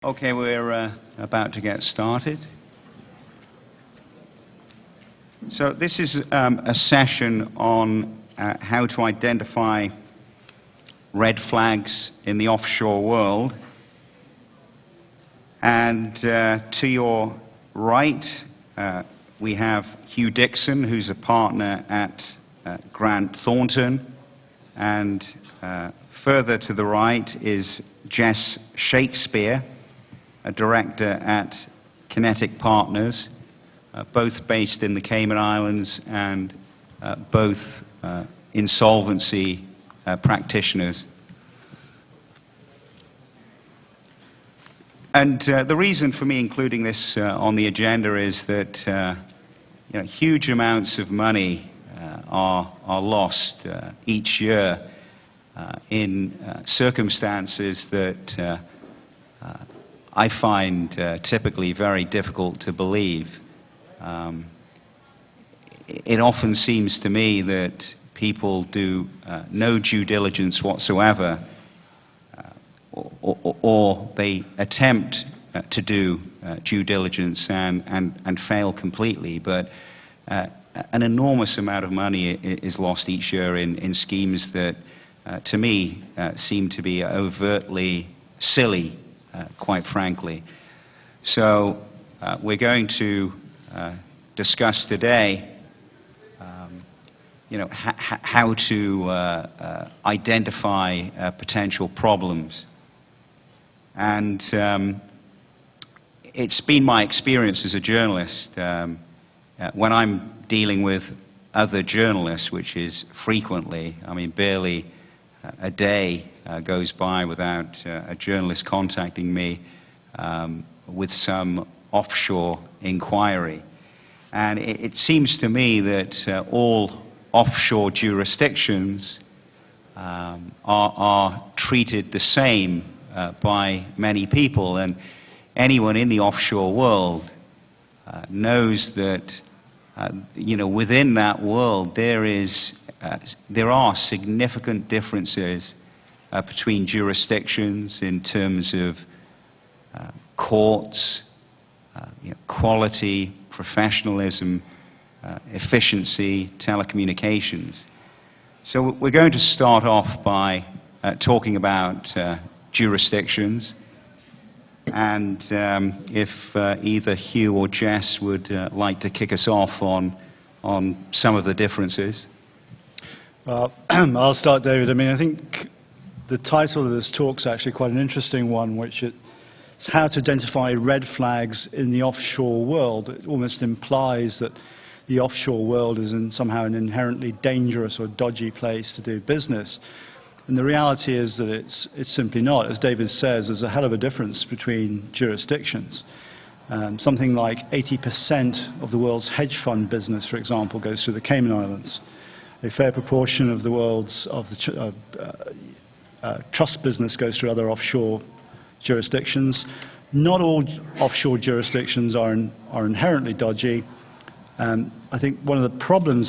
Okay, we're about to get started. So this is a session on how to identify red flags in the offshore world. And to your right, we have Hugh Dickson, who's a partner at Thornton. And further to the right is Jess, Shakespeare, a director at Kinetic Partners, both based in the Cayman Islands and both insolvency practitioners. And the reason for me including this on the agenda is that huge amounts of money are lost each year in circumstances that I find typically very difficult to believe. It often seems to me that people do no due diligence whatsoever, or they attempt to do due diligence and fail completely. But an enormous amount of money is lost each year in schemes that, to me, seem to be overtly silly, quite frankly. So we're going to discuss today how to identify potential problems. And it's been my experience as a journalist, when I'm dealing with other journalists, which is frequently, I mean barely a day goes by without a journalist contacting me with some offshore inquiry. And it seems to me that all offshore jurisdictions are treated the same by many people, and anyone in the offshore world knows that within that world there are significant differences between jurisdictions in terms of courts, quality, professionalism, efficiency, telecommunications. So we're going to start off by talking about jurisdictions, and if either Hugh or Jess would like to kick us off on some of the differences. Well, I'll start, David. I mean, I think the title of this talk is actually quite an interesting one, which is how to identify red flags in the offshore world. It almost implies that the offshore world is somehow an inherently dangerous or dodgy place to do business. And the reality is that it's simply not. As David says, there's a hell of a difference between jurisdictions. Something like 80% of the world's hedge fund business, for example, goes through the Cayman Islands. A fair proportion of the world's trust business goes through other offshore jurisdictions. Not all offshore jurisdictions are inherently dodgy. I think one of the problems